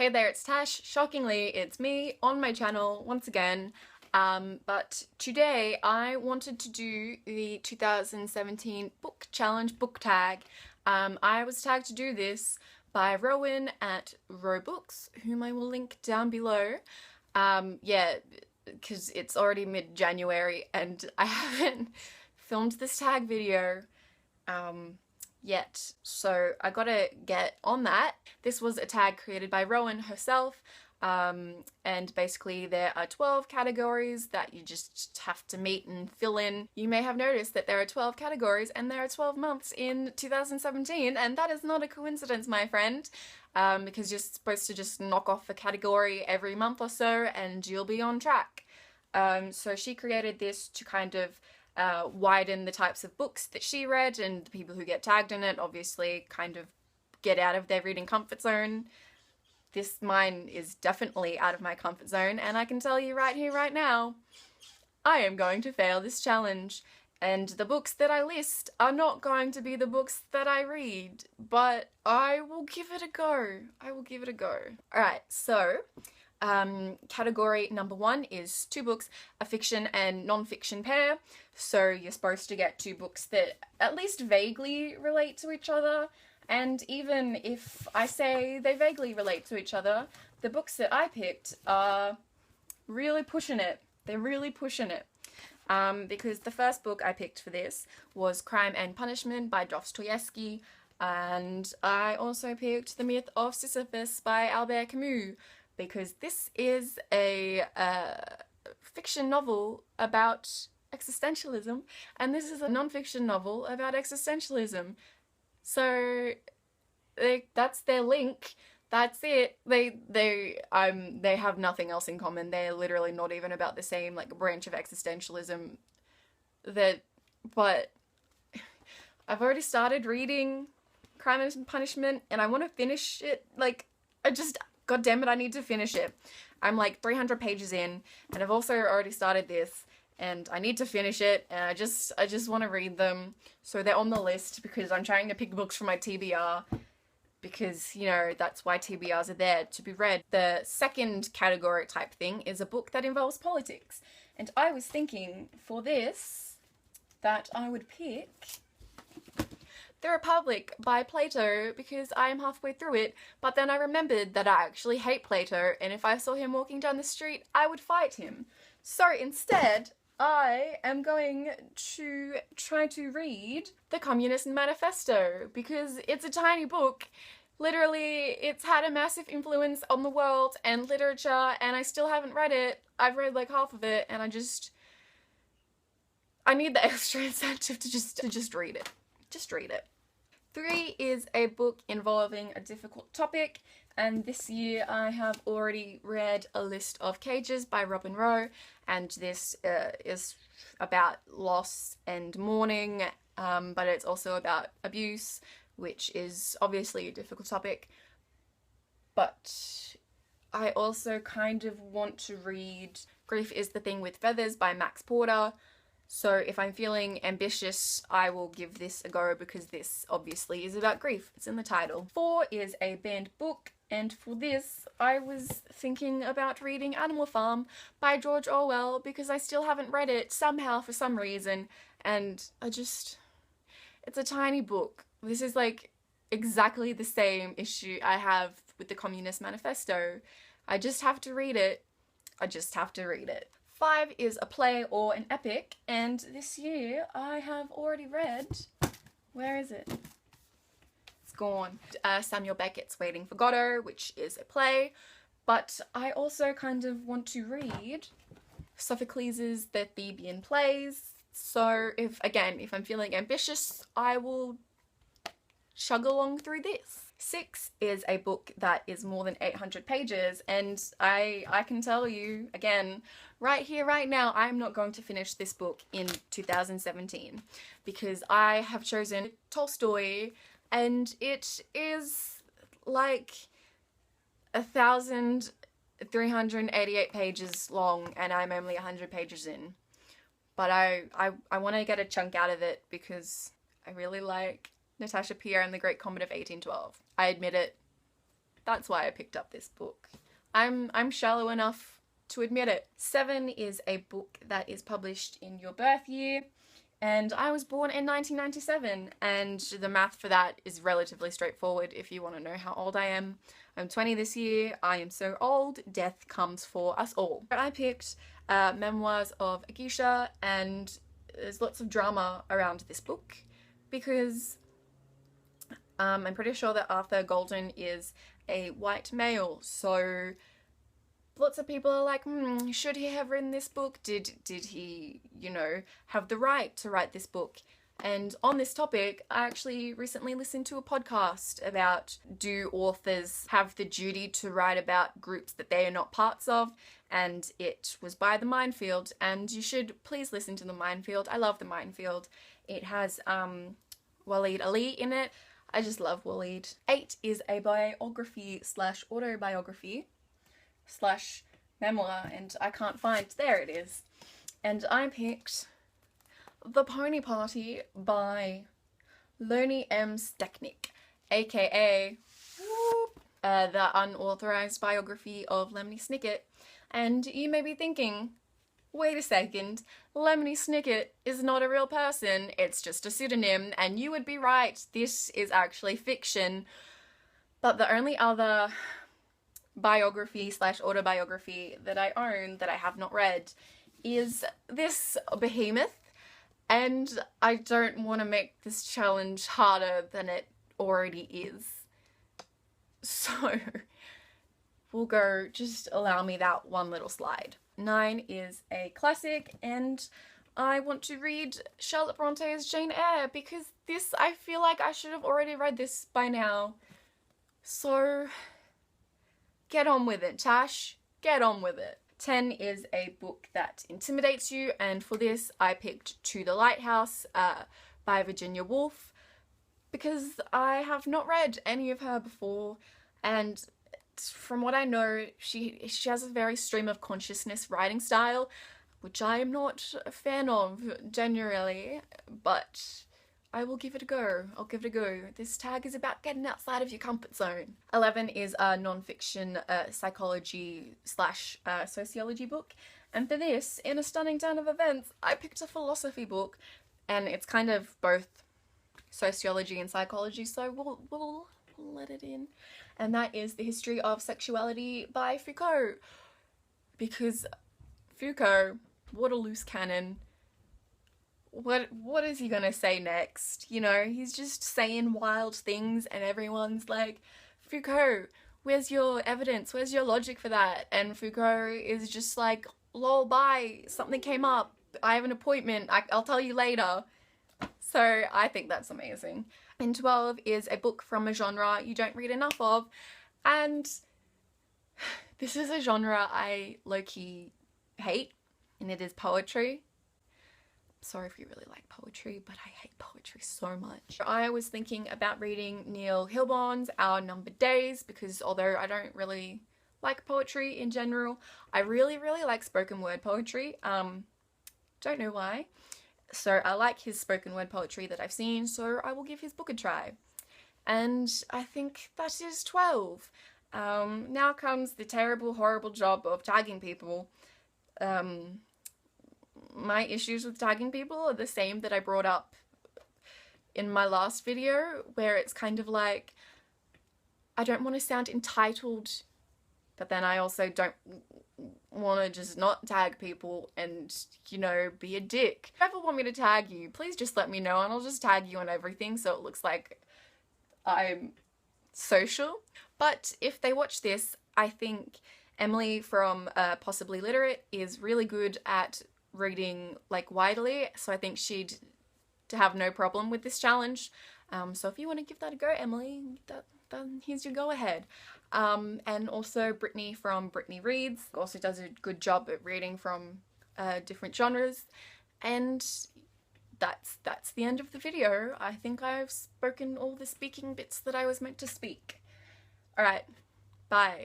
Hey there, it's Tash. Shockingly, it's me on my channel once again. But today I wanted to do the 2017 book challenge book tag. I was tagged to do this by Rowan at Robooks, whom I will link down below. Yeah, because it's already mid-January and I haven't filmed this tag video yet, so I gotta get on that. This was a tag created by Rowan herself, and basically there are 12 categories that you just have to meet and fill in. You may have noticed that there are 12 categories and there are 12 months in 2017, and that is not a coincidence, my friend, because you're supposed to just knock off a category every month or so and you'll be on track. So she created this to kind of widen the types of books that she read, and the people who get tagged in it obviously kind of get out of their reading comfort zone. Mine is definitely out of my comfort zone, and I can tell you right here, right now, I am going to fail this challenge. And the books that I list are not going to be the books that I read, but I will give it a go. I will give it a go. Alright, so category number 1 is 2 books, a fiction and non-fiction pair. So you're supposed to get 2 books that at least vaguely relate to each other, and even if I say they vaguely relate to each other, the books that I picked are really pushing it. They're really pushing it. Because the first book I picked for this was Crime and Punishment by Dostoevsky, and I also picked The Myth of Sisyphus by Albert Camus, because this is a fiction novel about existentialism, and this is a non-fiction novel about existentialism. So that's their link. That's it. They have nothing else in common. They're literally not even about the same like branch of existentialism. But I've already started reading Crime and Punishment, and I want to finish it. Like, God damn it, I need to finish it. I'm like 300 pages in, and I've also already started this, and I need to finish it, and I just want to read them. So they're on the list because I'm trying to pick books for my TBR, because, you know, that's why TBRs are there, to be read. The second category type thing is a book that involves politics. And I was thinking for this that I would pick The Republic by Plato, because I am halfway through it, but then I remembered that I actually hate Plato, and if I saw him walking down the street, I would fight him. So instead, I am going to try to read The Communist Manifesto, because it's a tiny book. Literally, it's had a massive influence on the world and literature, and I still haven't read it. I've read like half of it, and I need the extra incentive to just read it. Just read it. 3 is a book involving a difficult topic, and this year I have already read A List of Cages by Robin Rowe, and this is about loss and mourning, but it's also about abuse, which is obviously a difficult topic. But I also kind of want to read Grief is the Thing with Feathers by Max Porter. So if I'm feeling ambitious, I will give this a go, because this obviously is about grief. It's in the title. 4 is a banned book, and for this I was thinking about reading Animal Farm by George Orwell, because I still haven't read it somehow for some reason, and it's a tiny book. This is like exactly the same issue I have with the Communist Manifesto. I just have to read it. I just have to read it. 5 is a play or an epic, and this year I have already read, where is it? It's gone. Samuel Beckett's Waiting for Godot, which is a play, but I also kind of want to read Sophocles' The Theban Plays. So if I'm feeling ambitious, I will chug along through this. 6 is a book that is more than 800 pages, and I can tell you, again, right here, right now, I'm not going to finish this book in 2017, because I have chosen Tolstoy, and it is like 1,388 pages long, and I'm only 100 pages in. But I want to get a chunk out of it, because I really like Natasha Pierre and the Great Comet of 1812. I admit it. That's why I picked up this book. I'm shallow enough to admit it. 7 is a book that is published in your birth year, and I was born in 1997, and the math for that is relatively straightforward if you want to know how old I am. I'm 20 this year. I am so old, death comes for us all. I picked Memoirs of a Geisha, and there's lots of drama around this book because I'm pretty sure that Arthur Golden is a white male, so lots of people are like, should he have written this book? Did he, have the right to write this book? And on this topic, I actually recently listened to a podcast about, do authors have the duty to write about groups that they are not parts of? And it was by The Minefield, and you should please listen to The Minefield. I love The Minefield. It has Waleed Ali in it. I just love Waleed. 8 is a biography / autobiography / memoir, and I can't find, there it is. And I picked The Pony Party by Loni M. Stechnik, aka the unauthorized biography of Lemony Snicket. And you may be thinking, wait a second, Lemony Snicket is not a real person, it's just a pseudonym, and you would be right, this is actually fiction. But the only other biography / autobiography that I own that I have not read is this behemoth, and I don't want to make this challenge harder than it already is. So we'll go, just allow me that one little slide. 9 is a classic, and I want to read Charlotte Bronte's Jane Eyre because this, I feel like I should have already read this by now. So get on with it, Tash. Get on with it. 10 is a book that intimidates you, and for this I picked To the Lighthouse by Virginia Woolf because I have not read any of her before, and from what I know, she has a very stream of consciousness writing style, which I am not a fan of generally, but I will give it a go. I'll give it a go. This tag is about getting outside of your comfort zone. 11 is a non-fiction psychology / sociology book, and for this, in a stunning turn of events, I picked a philosophy book, and it's kind of both sociology and psychology, so we'll let it in. And that is The History of Sexuality by Foucault. Because Foucault, what a loose cannon. What is he gonna say next? He's just saying wild things, and everyone's like, Foucault, where's your evidence? Where's your logic for that? And Foucault is just like, lol, bye, something came up, I have an appointment, I'll tell you later. So I think that's amazing. And 12 is a book from a genre you don't read enough of, and this is a genre I low-key hate, and it is poetry. Sorry if you really like poetry, but I hate poetry so much. I was thinking about reading Neil Hilborn's Our Numbered Days because although I don't really like poetry in general, I really like spoken word poetry. Don't know why. So I like his spoken word poetry that I've seen, so I will give his book a try. And I think that is 12. Now comes the terrible, horrible job of tagging people. My issues with tagging people are the same that I brought up in my last video, where it's kind of like, I don't want to sound entitled, but then I also don't want to just not tag people and, be a dick. If you ever want me to tag you, please just let me know and I'll just tag you on everything so it looks like I'm social. But if they watch this, I think Emily from Possibly Literate is really good at reading widely, so I think she'd have no problem with this challenge. So if you want to give that a go, Emily, then here's your go ahead. And also Brittany from Brittany Reads also does a good job at reading from different genres. And that's the end of the video. I think I've spoken all the speaking bits that I was meant to speak. Alright, bye.